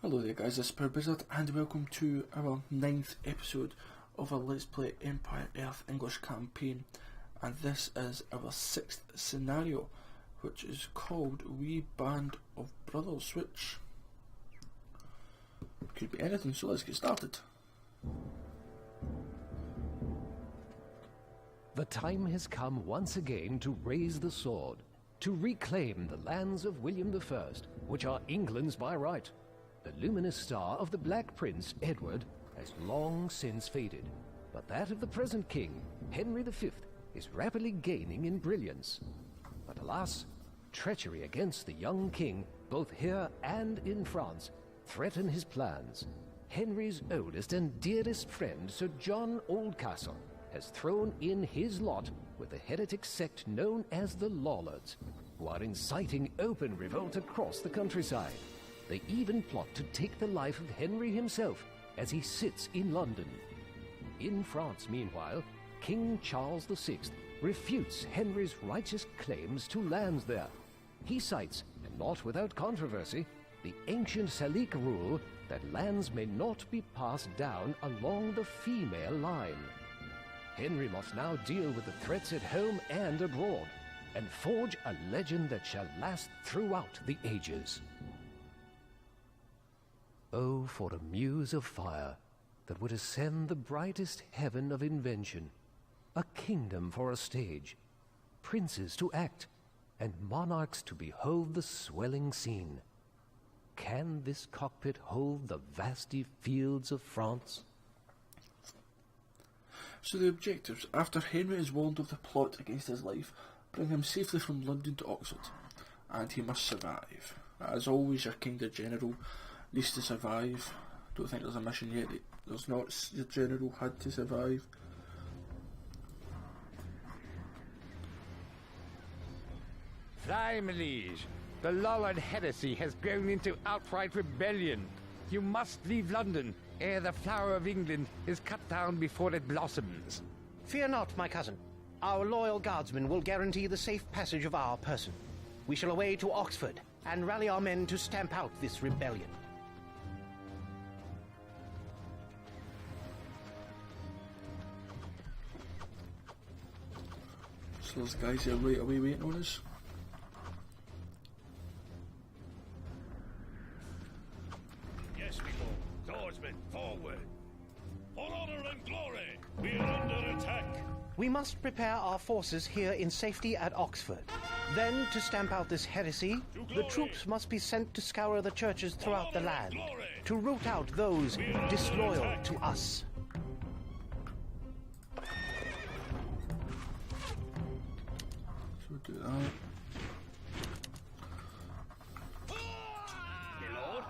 Hello there guys, this is ProudPidgezard and welcome to our 9th episode of our Let's Play Empire Earth English campaign, and this is our 6th scenario, which is called Wee Band of Brothers, which could be anything, so let's get started. The time has come once again to raise the sword, to reclaim the lands of William I, which are England's by right. The luminous star of the Black Prince, Edward, has long since faded, but that of the present king, Henry V, is rapidly gaining in brilliance. But alas, treachery against the young king, both here and in France, threaten his plans. Henry's oldest and dearest friend, Sir John Oldcastle, has thrown in his lot with the heretic sect known as the Lollards, who are inciting open revolt across the countryside. They even plot to take the life of Henry himself as he sits in London. In France, meanwhile, King Charles VI refutes Henry's righteous claims to lands there. He cites, and not without controversy, the ancient Salic rule that lands may not be passed down along the female line. Henry must now deal with the threats at home and abroad, and forge a legend that shall last throughout the ages. Oh, for a muse of fire that would ascend the brightest heaven of invention, a kingdom for a stage, princes to act, and monarchs to behold the swelling scene. Can this cockpit hold the vasty fields of France? So the objectives: after Henry is warned of the plot against his life, bring him safely from London to Oxford, and he must survive. As always, your kind of general needs to survive. Don't think there's a mission yet. There's not. The general had to survive. Fly, my liege. The Lollard heresy has grown into outright rebellion. You must leave London ere the flower of England is cut down before it blossoms. Fear not, my cousin. Our loyal guardsmen will guarantee the safe passage of our person. We shall away to Oxford and rally our men to stamp out this rebellion. So those guys are right away waiting on us. Yes, people. Swordsmen, forward! For honor and glory, we are under attack! We must prepare our forces here in safety at Oxford. Then, to stamp out this heresy, the troops must be sent to scour the churches throughout the land, to root out those disloyal to us. So we'll do that. My lord?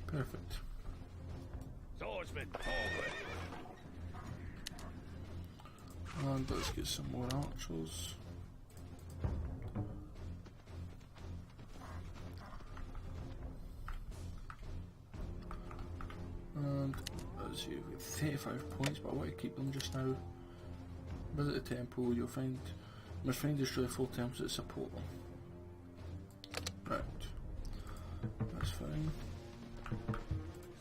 Perfect. Swordsmen, forward! And let's get some more archers. And let's see, we've got 35 points, but I want to keep them just now. Visit the temple, you must find destroy 4 temples that support them. Right. That's fine.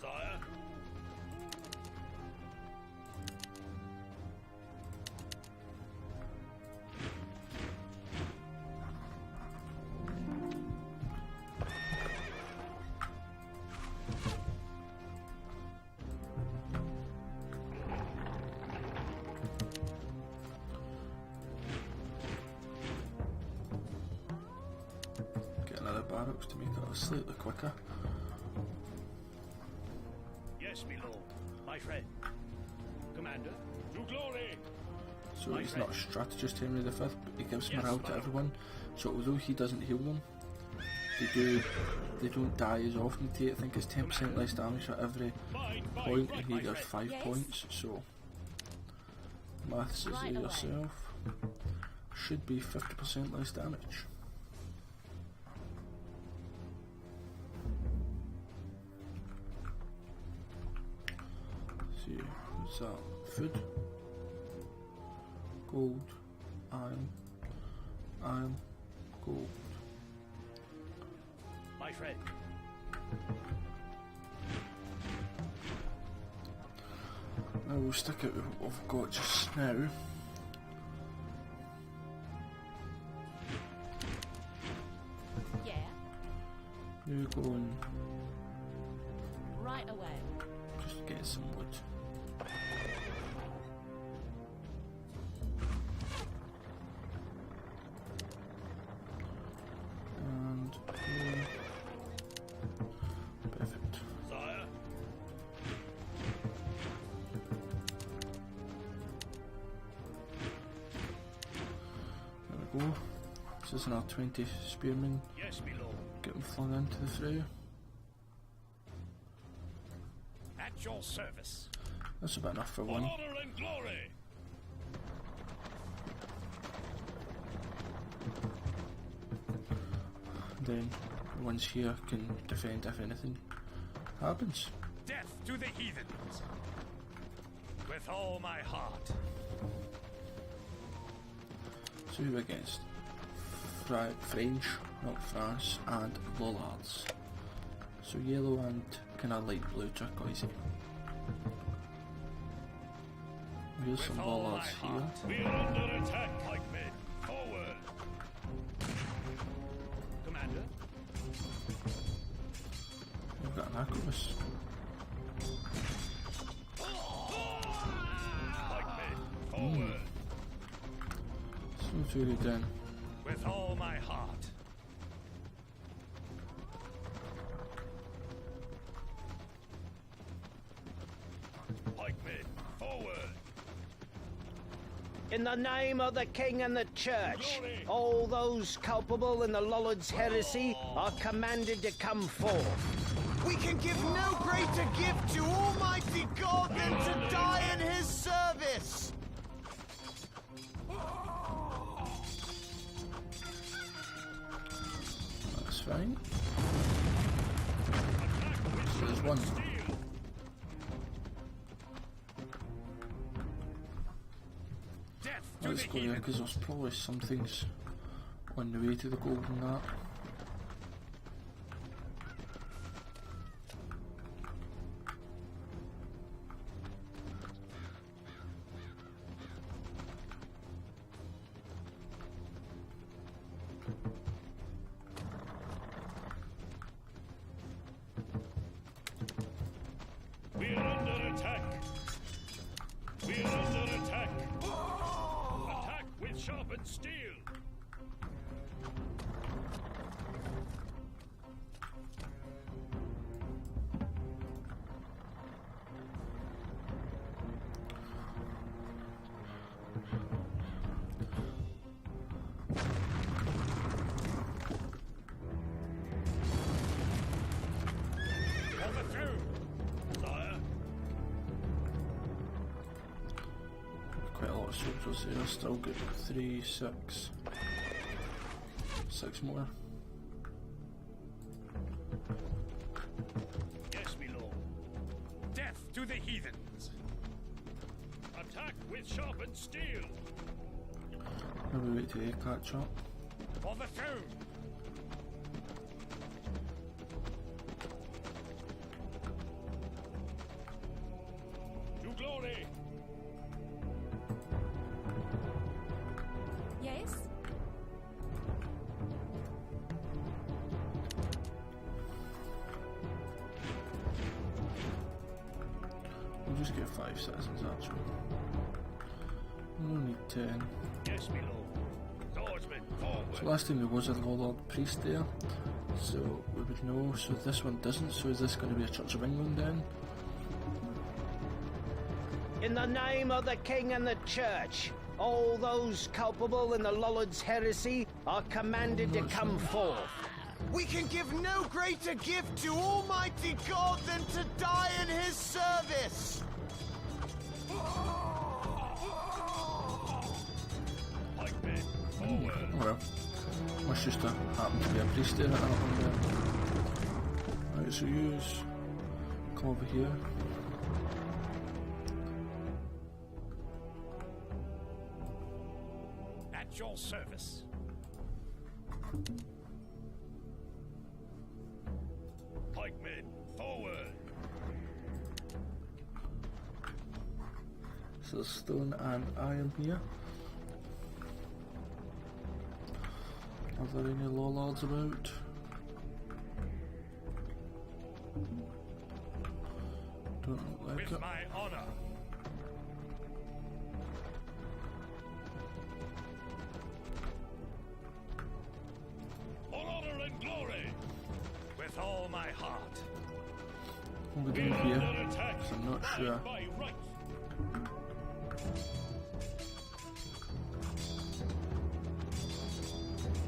Sire? Get another barracks to make it slightly quicker. Yes, my lord. My friend. Commander? To glory! So he's not a strategist, Henry V, but he gives morale to everyone. So although he doesn't heal them, they don't die as often. I think it's 10% less damage at every point, and he does 5 points. So maths is there yourself. Should be 50% less damage. See, what's that? Food, gold, iron, gold. My friend. We'll stick it with what we've got just now. Yeah, You go and right away. just get some wood. And perfect. Sire. There we go. This is another 20 spearmen Yes, my lord. getting flung into the fray. At your service. That's about enough for For one. honor and glory. Then the ones here can defend if anything happens. Death to the heathens. With all my heart. So who are we against? French, not France, and Lollards. So yellow and kinda light blue turquoisey. Here's some With all my Lollards here. heart. We are under attack, pikemen. Forward. Commander. We've got an arquebus. Pikemen. Forward. So what's really done? With all my heart. Pikemen. Forward. In the name of the King and the Church, Glory. all those culpable in the Lollards' heresy are commanded to come forth. We can give no greater gift to Almighty God than to die in His service. That's fine. So there's one. Death to Let's the go there heathens. because there's probably some things on the way to the golden that. We are under attack. We are under attack. Attack with sharpened steel. Overthrown. Sire. Quite a lot of soldiers there. Still good. 3, 6. 6 more. Yes, my lord. Death to the heathens. Attack with sharpened steel. Maybe wait till they catch up. For the throne. To glory. Yes? We'll just get 5 citizens actually. We only need 10. Yes, my lord. Swordsman, forward. So last time there was a Lollard priest there, so we would know. So this one doesn't. So is this going to be a Church of England then? In the name of the King and the Church, all those culpable in the Lollards' heresy are commanded to come forth. We can give no greater gift to Almighty God than to die in His service. Pikemen, forward. Oh well. Must just happen to be a priest there at that one there. Right, so use. Come over here. At your service. Pikemen, forward. So there's stone and iron here. Are there any lollards about? Don't look like With it. my honor. For honor and glory. With all my heart. What we We do are here? under attack. 'Cause I'm not sure. By right.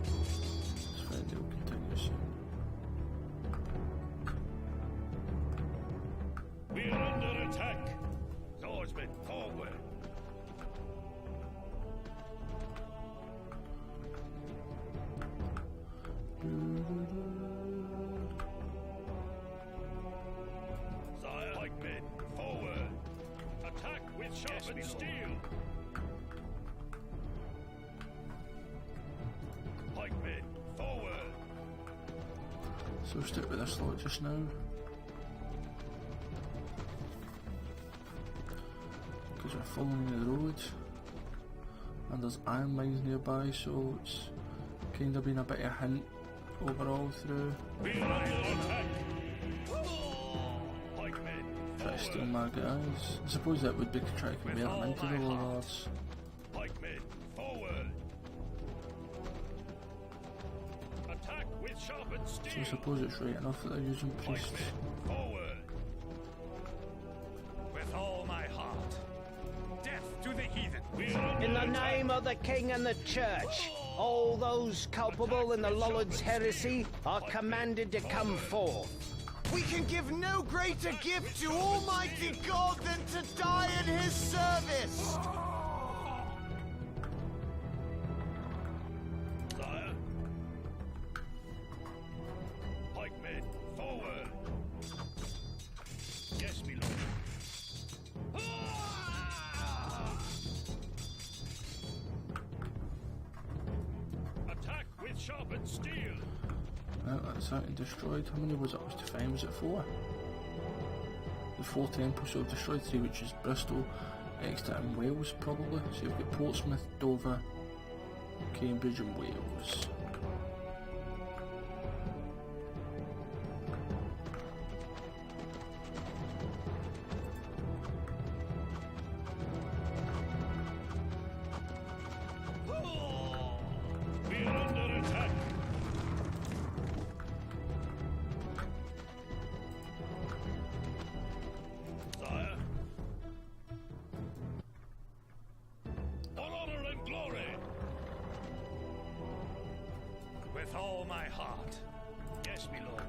This video continues. We are under attack. Swordsman, forward. Sire, pikemen, forward. Attack with sharpened steel. Pikemen, forward. So we'll stick with this lot just now. Because we're following the road. And there's iron mines nearby, so it's kind of been a bit of a hint overall through. We are under attack. Pikemen, Try to steal forward. my guys. I suppose that would be to try to convert them into the lollards. Pikemen, forward. Attack with sharpened So I steel. suppose it's right enough that they're using priests. Pikemen, forward. With all my heart. Death to the heathen. We are under In the attack. name of the King and the Church, all those culpable in the Lollard's heresy are commanded to come forth. We can give no greater gift to Almighty God than to die in his service! Sire. Pikemen, forward. Yes, my lord. Attack with sharpened steel. Well, that's that and destroyed. How many was it? Was to find? Was it 4? The 4 temples, so we've destroyed 3, which is Bristol, Exeter and Wales probably. So you've got Portsmouth, Dover, Cambridge and Wales. We are under attack. Sire. For honor and glory. With all my heart. Yes, my lord.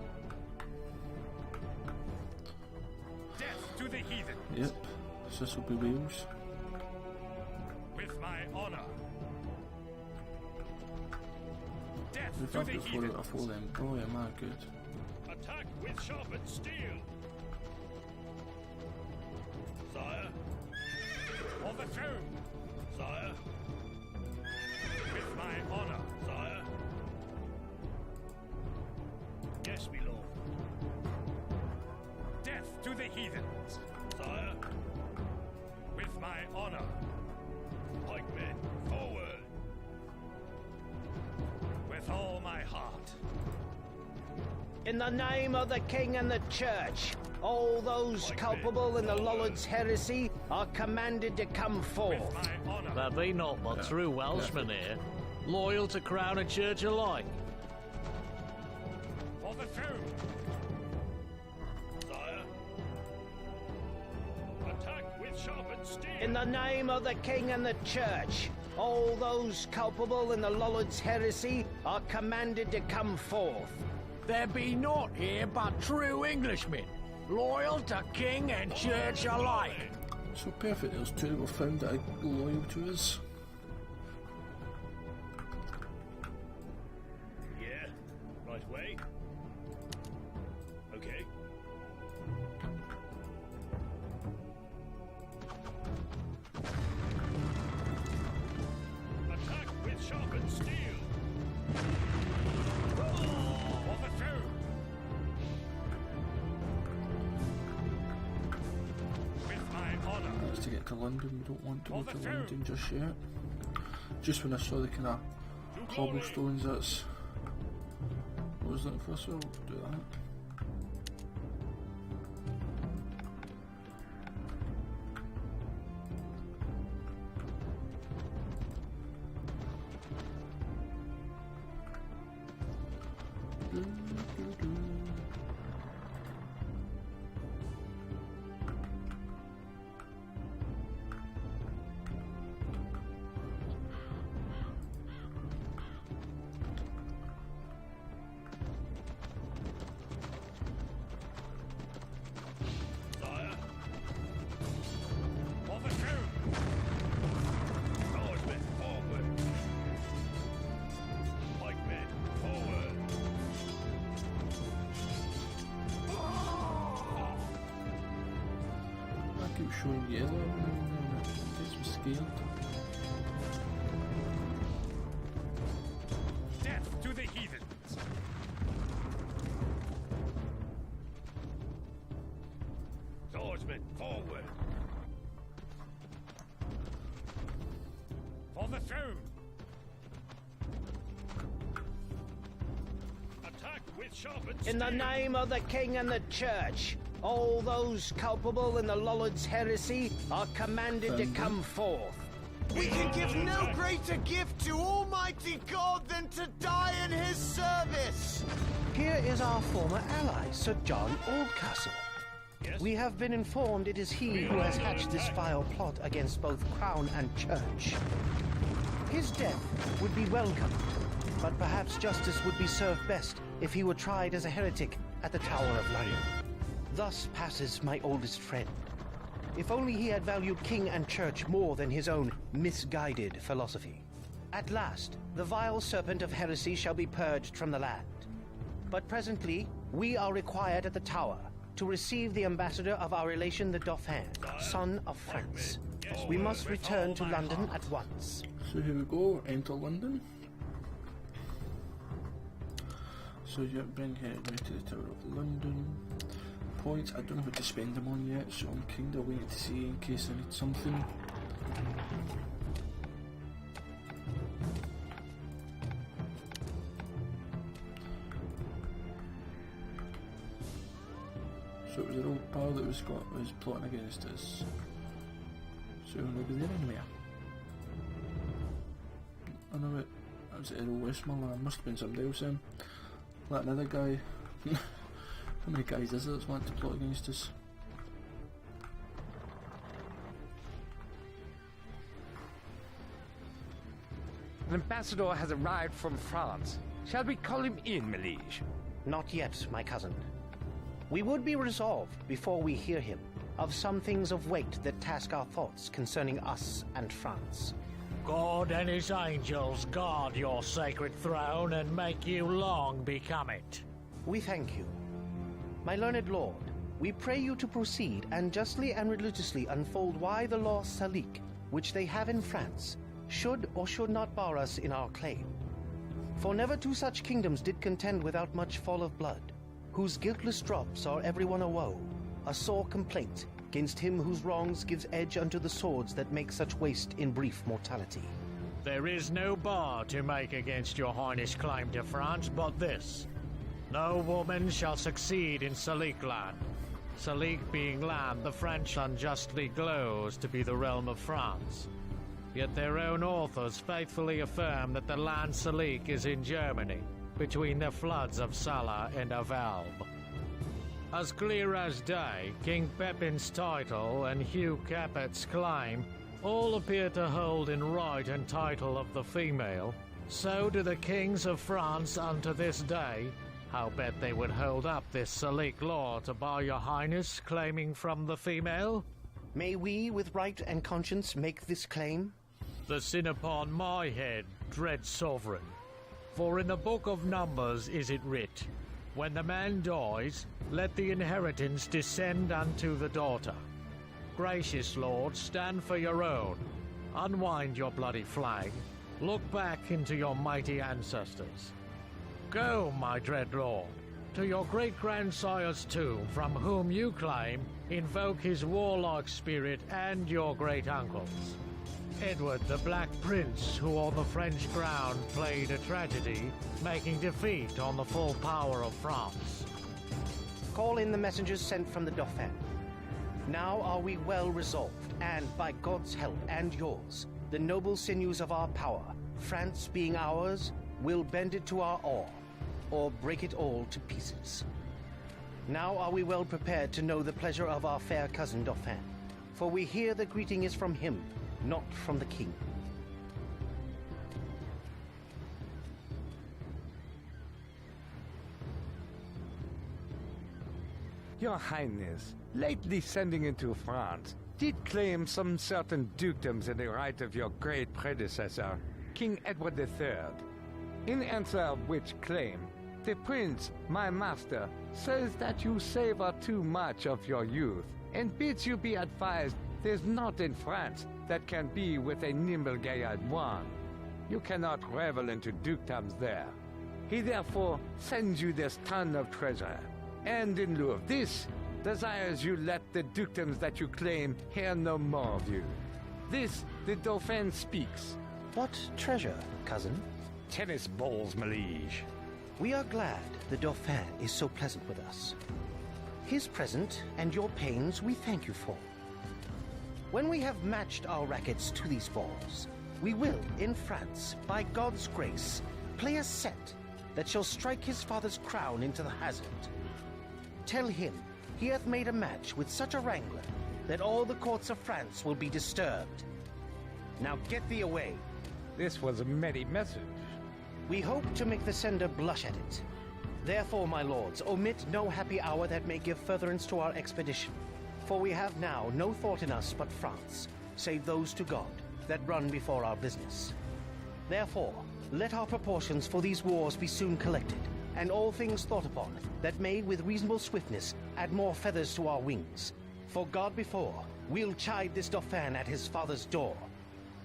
Death to the heathen. Yep, so this will be Wales. With my honor. Death We've to got the before heathen. it before them. Boy, am I good. Attack with sharpened steel. Sire. On the throne. Sire. With my honor. Sire. Yes, my lord. Death to the heathens. Sire. With my honor. Pikemen, forward. With all my heart. In the name of the King and the Church, all those culpable in the Lollard's heresy are commanded to come forth. With my honor. There be not but true Welshmen here, loyal to crown and church alike. For the throne. Sire. Attack with sharpened steel. In the name of the King and the Church, all those culpable in the Lollard's heresy are commanded to come forth. There be naught here but true Englishmen, loyal to king and church alike. So perfect, there's 2 that were found that are loyal to us. Yeah. Right way. Okay. Attack with sharpened steel. On the throne. With my honor. wants to get to London. We don't want to go to London just yet. Just when I saw the kind of cobblestones, that's what I was looking for, so I'll do that. Showing yellow and it gets me scared. Death to the heathens! Swordsmen, forward! For the throne! Attack with sharpened In the steel. name of the king and the church, all those culpable in the Lollards' heresy are commanded to come forth. We can give no greater gift to Almighty God than to die in his service! Here is our former ally, Sir John Oldcastle. Yes? We have been informed it is he who has hatched this vile plot against both crown and church. His death would be welcomed, but perhaps justice would be served best if he were tried as a heretic at the Tower of London. Thus passes my oldest friend. If only he had valued king and church more than his own misguided philosophy. At last, the vile serpent of heresy shall be purged from the land. But presently, we are required at the Tower to receive the ambassador of our relation the Dauphin, son of France. We must return to London at once. So here we go, enter London. So you bring him right to the Tower of London. Points, I don't know what to spend them on yet, so I'm kind of waiting to see in case I need something. So it was an old pal that was plotting against us. So we'll not be there anymore. I know it. That was Errol Westmoreland. Must have been somebody else then. Like another guy. How many guys is it that's want to plot against us? An ambassador has arrived from France. Shall we call him in, my liege? Not yet, my cousin. We would be resolved, before we hear him, of some things of weight that task our thoughts concerning us and France. God and his angels guard your sacred throne and make you long become it. We thank you. My learned lord, we pray you to proceed and justly and religiously unfold why the law Salique, which they have in France, should or should not bar us in our claim. For never two such kingdoms did contend without much fall of blood, whose guiltless drops are every one a woe, a sore complaint gainst him whose wrongs gives edge unto the swords that make such waste in brief mortality. There is no bar to make against your highness' claim to France but this. No woman shall succeed in Salique land. Salique being land the French unjustly gloze to be the realm of France. Yet their own authors faithfully affirm that the land Salique is in Germany, between the floods of Sala and of Elbe. As clear as day, King Pepin's title and Hugh Capet's claim all appear to hold in right and title of the female. So do the kings of France unto this day. How bet they would hold up this Salique law to bar your highness claiming from the female? May we, with right and conscience, make this claim? The sin upon my head, dread sovereign. For in the book of Numbers is it writ, when the man dies, let the inheritance descend unto the daughter. Gracious lord, stand for your own. Unwind your bloody flag. Look back into your mighty ancestors. Go, my dread lord. to your great-grandsire's tomb, from whom you claim invoke his warlike spirit, and your great-uncle's. Edward the Black Prince, who on the French ground played a tragedy, making defeat on the full power of France. Call in the messengers sent from the Dauphin. Now are we well resolved, and by God's help and yours, the noble sinews of our power, France being ours, will bend it to our awe, or break it all to pieces. Now are we well prepared to know the pleasure of our fair cousin Dauphin, for we hear the greeting is from him, not from the king. Your Highness, lately sending into France, did claim some certain dukedoms in the right of your great predecessor, King Edward III. In answer of which claim, the prince, my master, says that you savor too much of your youth, and bids you be advised there's naught in France that can be with a nimble Gaillard one. You cannot revel into dukedoms there. He therefore sends you this ton of treasure, and in lieu of this, desires you let the dukedoms that you claim hear no more of you. This the Dauphin speaks. What treasure, cousin? Tennis balls, my liege. We are glad the Dauphin is so pleasant with us. His present and your pains we thank you for. When we have matched our rackets to these balls, we will, in France, by God's grace, play a set that shall strike his father's crown into the hazard. Tell him he hath made a match with such a wrangler that all the courts of France will be disturbed. Now get thee away. This was a merry message. We hope to make the sender blush at it. Therefore, my lords, omit no happy hour that may give furtherance to our expedition. For we have now no thought in us but France, save those to God, that run before our business. Therefore, let our proportions for these wars be soon collected, and all things thought upon, that may with reasonable swiftness add more feathers to our wings. For God before, we'll chide this Dauphin at his father's door.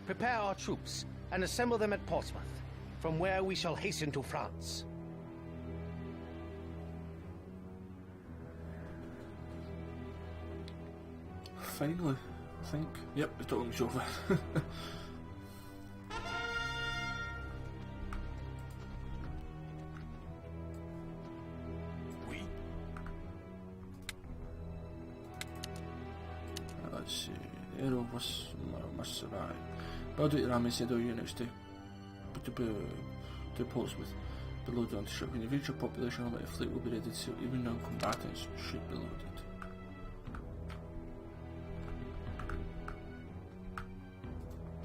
Prepare our troops, and assemble them at Portsmouth, from where we shall hasten to France. Finally, I think. Yep, the talking's over. Let's see. The arrow must survive. Build out your army, send all units to Portsmouth. Below the ship. When you reach your population limit, a fleet will be ready to sail. Even non-combatants should be loaded.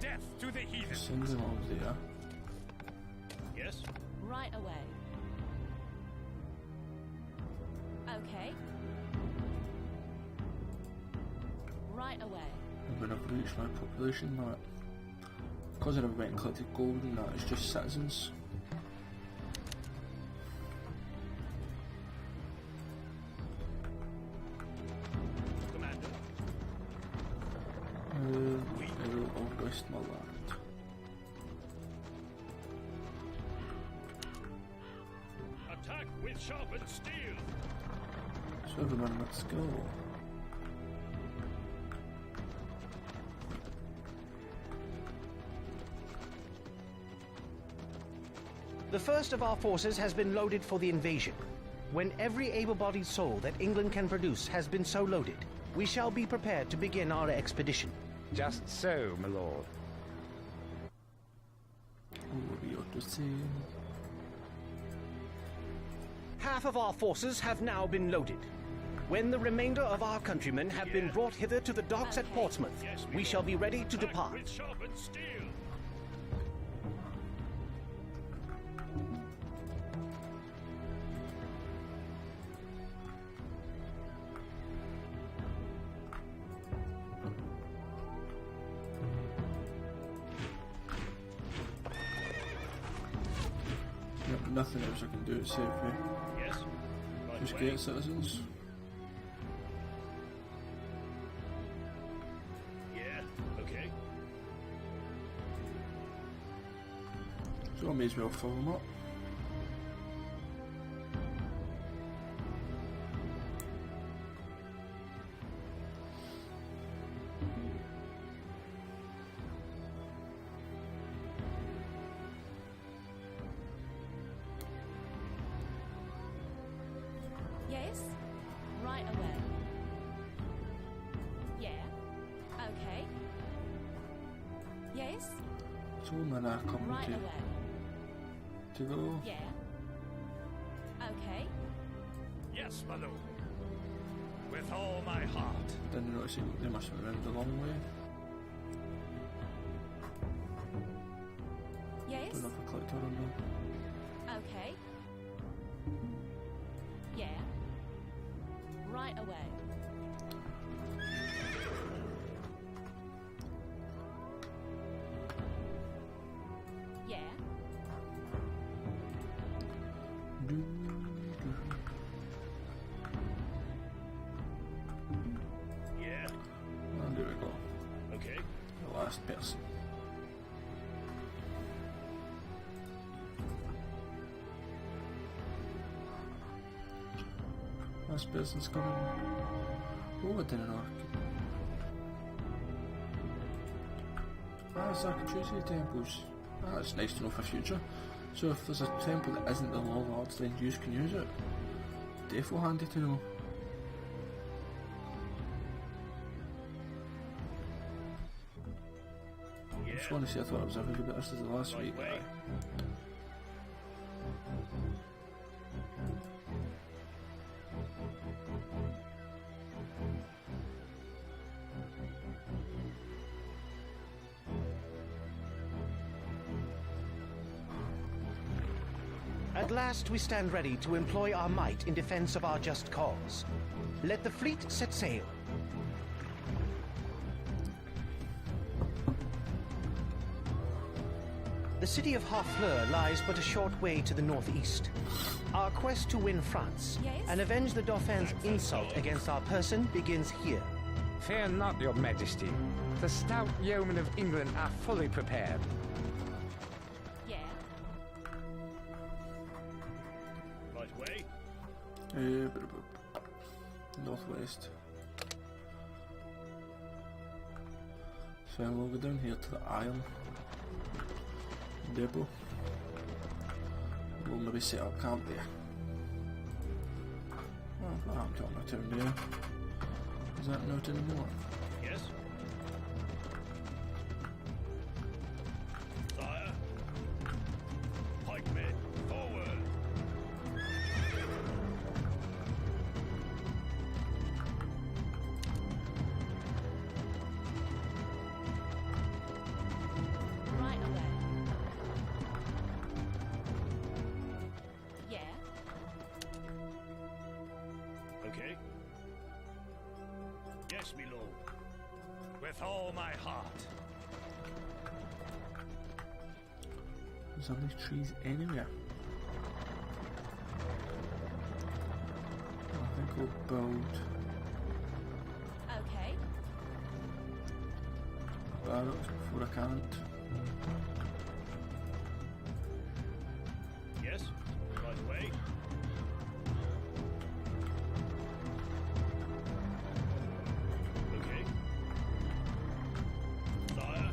Death to the heathen! Send them over there. Yes? Right away. Okay. Right away. And when I've reached my population limit, because I went and collected gold and that, it's just citizens. Commander. I will all rest my land. Attack with sharpened steel! So everyone, let's go. The first of our forces has been loaded for the invasion. When every able-bodied soul that England can produce has been so loaded, we shall be prepared to begin our expedition. Just so, my lord. What we ought to say. Half of our forces have now been loaded. When the remainder of our countrymen have been brought hither to the docks at Portsmouth, Yes, we shall be ready to Attack depart. with sharpened steel! Yep, nothing else I can do to save me. Yes? Right Just away. get citizens. Yeah, okay. So I may as well fill them up. So men are coming Right away. to go. Yeah. Okay. Yes, my lord. With all my heart. Didn't notice they must have been the long way. Yes. Don't know if I clicked on them. Okay. Yeah. Right away. Yeah. Yeah. And there we go. Okay. The last person. Last person's coming. Oh, I didn't know. So I can choose the temples. That's nice to know for future. So if there's a temple that isn't the Law Lords, then you can use it. Definitely handy to know. Yeah. Just want to say I thought it was a video, but this is the last Right week. way. At last we stand ready to employ our might in defense of our just cause. Let the fleet set sail. The city of Harfleur lies but a short way to the northeast. Our quest to win France Yes? and avenge the Dauphin's insult against our person begins here. Fear not, your majesty. The stout yeomen of England are fully prepared. Yeah. Right way. Northwest. So we'll go down here to the Iron Depot. We'll maybe set up camp there. Oh, I'm talking about town there. Is that not anymore? Yes. Sire. Pikemen, forward. Right away. Yeah. Okay. Yes, my lord. With all my heart. There's only trees anywhere. I think we'll build Okay. barracks before I can't. Yes. Right way. Okay. Sire.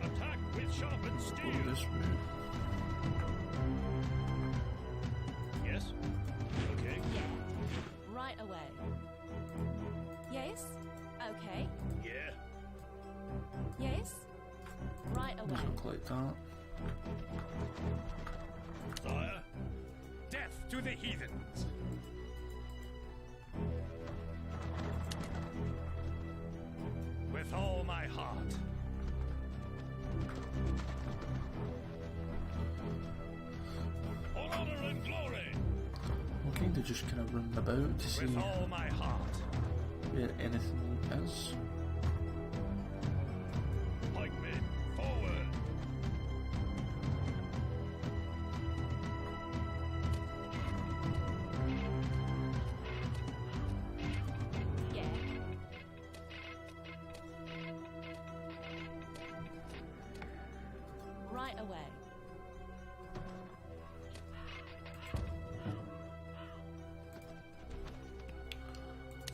Attack with sharpened Go steel. this route. Yes. Okay. Yeah. Right away. Yes. Okay. Yeah. Yes. Right away. Doesn't look like that. Sire. Death to the heathens. With all my heart. All honor and glory. We'll kind of just kind of run about to see With all my heart. where anything is. Pikemen, forward. Yeah. Right away.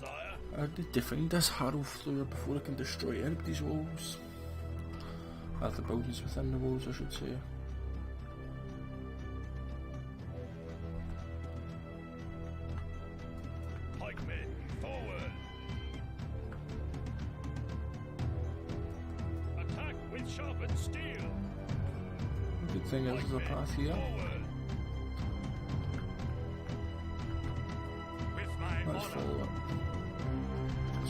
Sire. I need to find this Harrow Fleur before I can destroy anybody's walls. Or the buildings within the walls, I should say. Pikemen, forward. Attack with sharpened steel. The good thing is there's a path here. Forward. With my Let's honor. follow it.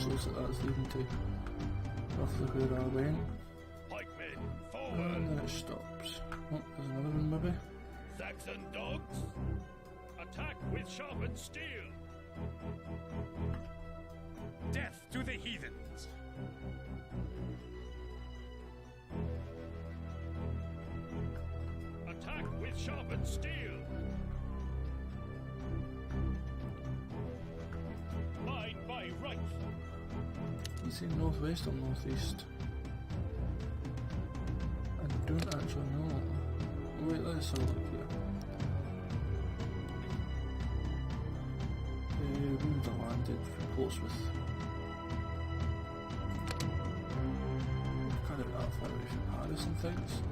So looks like that's leading to roughly where I went. Pikemen, And forward. then it stops. Oh, there's another one maybe. Saxon dogs. Attack with sharpened steel. Death to the heathens. Attack with sharpened steel. Mine by right. You say northwest or northeast? I don't actually know. Wait, let's have a look here. Rooms are landed from Portsmouth. Kind of that far away from Paris and things.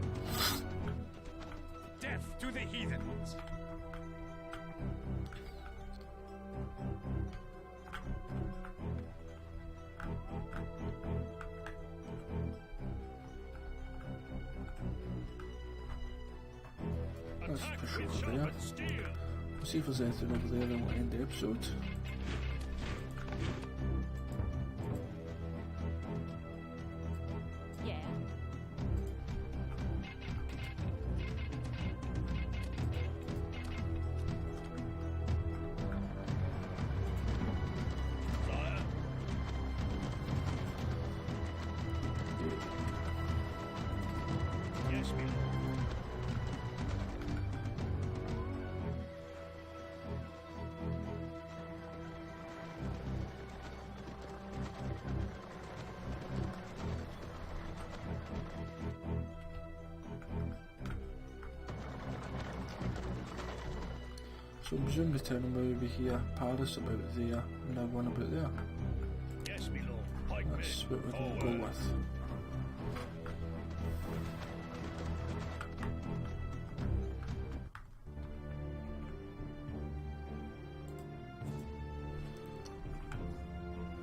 Death to the heathens. Let's Attack push with over there. sharpened steel. We'll see if there's anything over there that will end the episode. Yeah. Fire. Yes, my lord. So I presume the town will be here, Paris about there, and that one about there. Yes, my lord. Pikemen, That's what we're going to forward. go with.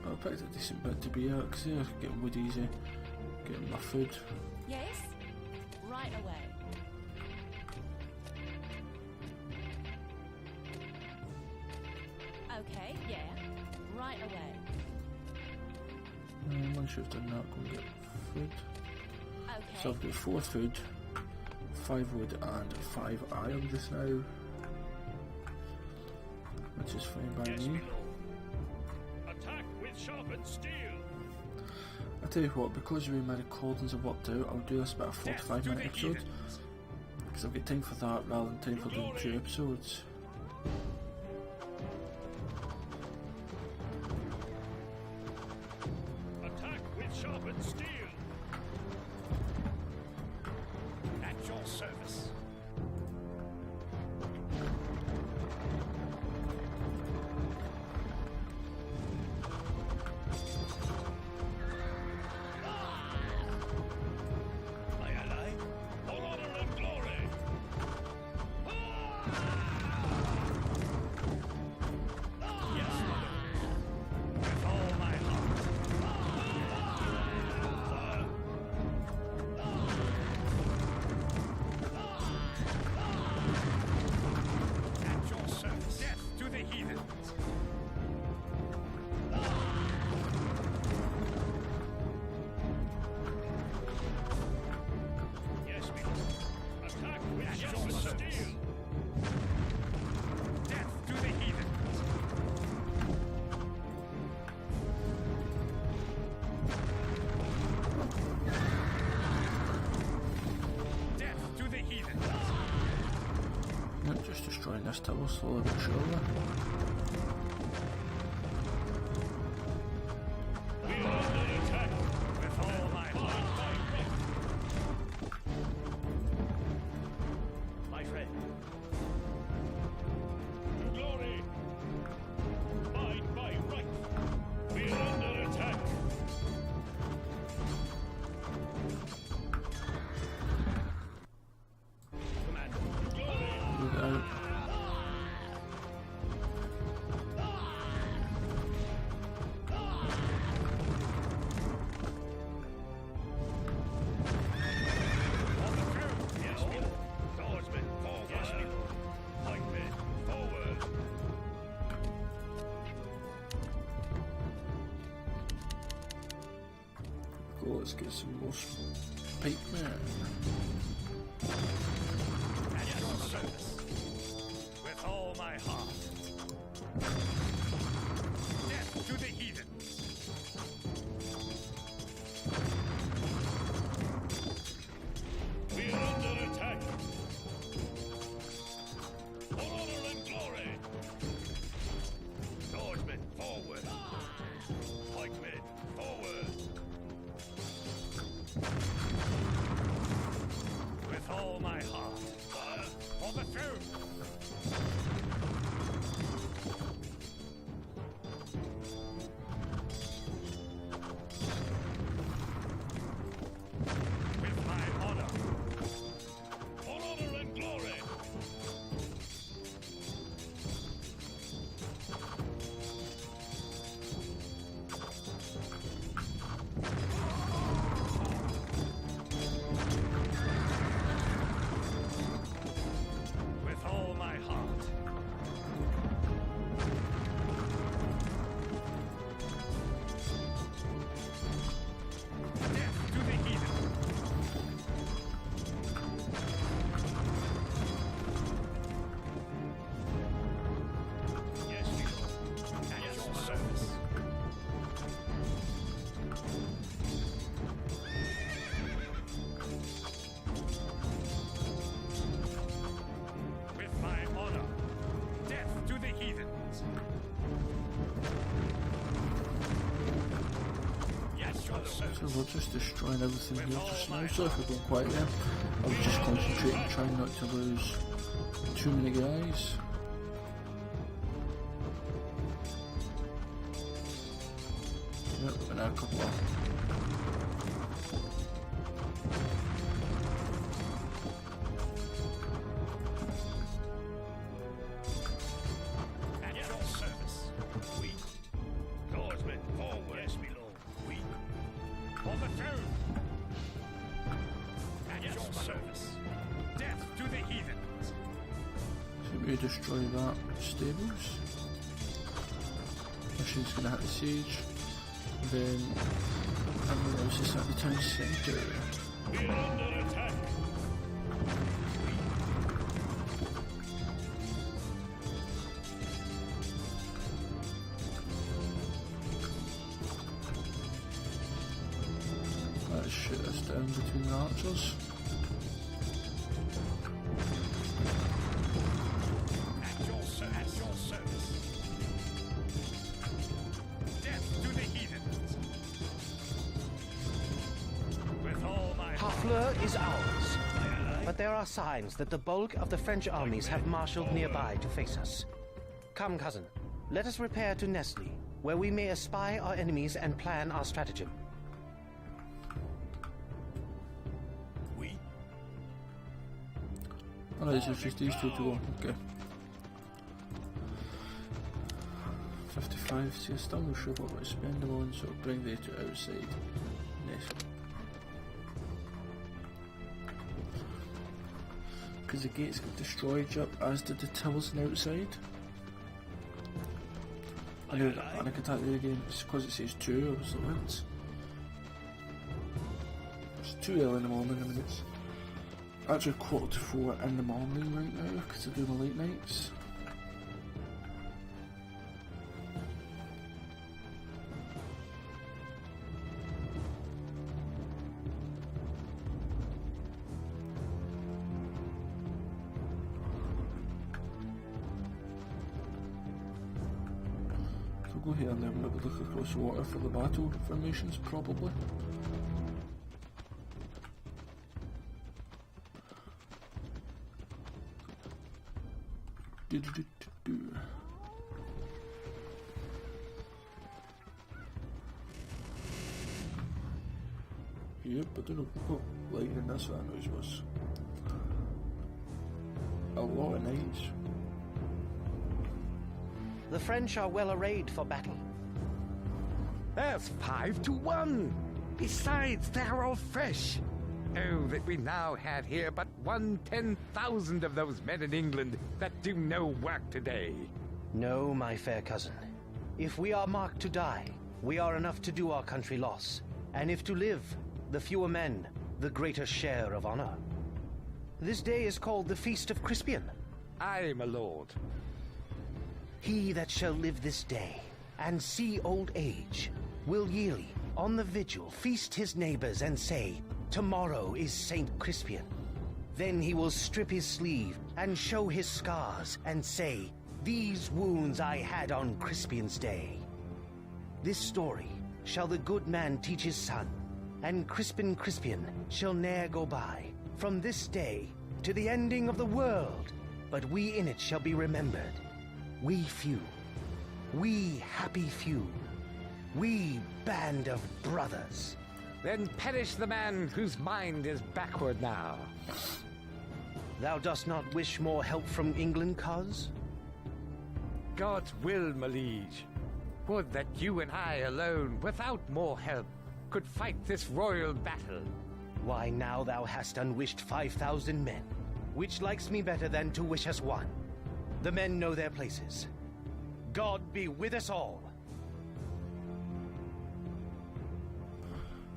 I picked a decent bit to be out because they're getting wood easy, getting my food. Yes? Right away. Okay, yeah. Right away. Once you've done that, go and get food. Okay. So I've got 4 food, 5 wood and 5 iron just now, which is fine by Yes, me. my lord. Attack with sharpened steel. I tell you what, because the way my recordings are worked out, I'll do this about a Death 45 to minute the episode, heathens. because I've got time for that rather than time for doing 2 episodes. Attack with sharpened steel. At your service. My ally, for honor and glory. Yes, my lord. With all my heart. At your service. Death to the heathens. Yes, my lord. Attack with sharpened steel. Death to the heathens. Death to the heathens. Not just destroying this tower slowly but surely. We are under attack with all my heart. My friend. Glory. Mine by right. We are under attack. Commander. Glory. Look out. let's get some more pikemen. At your service. With all my heart. Death to the heathens. We are under attack. For honor and glory. Swordsmen, forward. Pikemen, forward. With all my heart. For the throne. With my honor. For honor and glory. With all my heart. Death to the heathen. Yes, we will. At your service. With my honor. Death to the heathens. Yes, your service. So we're just destroying everything here just now, so if we're going quiet then, I was just concentrating, trying not to lose too many guys. Yep, and a couple of... At your service. We. Swordsmen, forward. Yes, my lord. We. For the throne. At your service. Death to the heathens. So we destroy that stables. Machine's gonna hit the siege. Then everyone else is at the town centre. We're under attack. Let's shoot this down between the archers. At your service. Death to the heathens. With all my heart. Harfleur is ours. But there are signs that the bulk of the French armies have marshaled nearby to face us. Come, cousin, let us repair to Nestle, where we may espy our enemies and plan our stratagem. We. Alright, so it's just these two to go. Okay. 55, see, I'm still not sure what to spend them on, so I'll bring they to outside. Next. Because the gates got destroyed, up, as did the towers on the outside. I knew that panic attack there again, it's because it says 2, I was like, what? It's too early in the morning, I mean it's actually 3:45 in the morning right now, because I do my late nights. Go here and then maybe look across the water for the battle formations, probably. Yep, I don't know what lightning this that noise was. A lot of noise. The French are well arrayed for battle. There's 5-1. Besides, they're all fresh. Oh, that we now had here but 1/10,000 of those men in England that do no work today. No, my fair cousin. If we are marked to die, we are enough to do our country loss. And if to live, the fewer men, the greater share of honor. This day is called the Feast of Crispian. Aye, my lord. He that shall live this day and see old age will yearly, on the vigil, feast his neighbors and say, "Tomorrow is Saint Crispian." Then he will strip his sleeve and show his scars and say, "These wounds I had on Crispian's day." This story shall the good man teach his son, and Crispian shall ne'er go by, from this day to the ending of the world. But we in it shall be remembered. We few. We happy few. We band of brothers. Then perish the man whose mind is backward now. Thou dost not wish more help from England, cuz? God's will, my liege. Would that you and I alone, without more help, could fight this royal battle. Why, now thou hast unwished 5,000 men, which likes me better than to wish us one. The men know their places. God be with us all.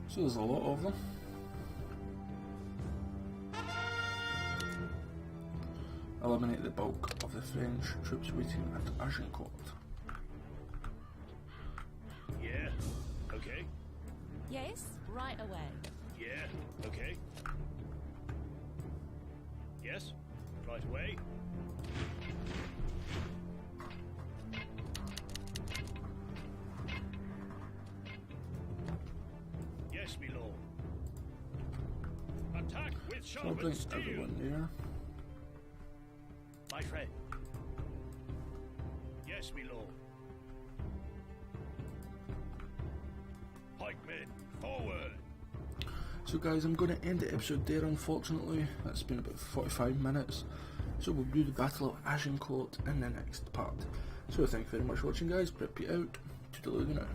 So there's a lot of them. Eliminate the bulk of the French troops waiting at Agincourt. Yeah, okay. Yes, right away. Yeah, okay. Yes, right away. Yes, my lord. Attack with So I'll sharpened bring steel, everyone there. my friend. Yes, my lord. Pikemen, forward! So guys, I'm going to end the episode there, unfortunately. That's been about 45 minutes. So we'll do the Battle of Agincourt in the next part. So thank you very much for watching, guys. ProudPidgezard out. Toodaloo now.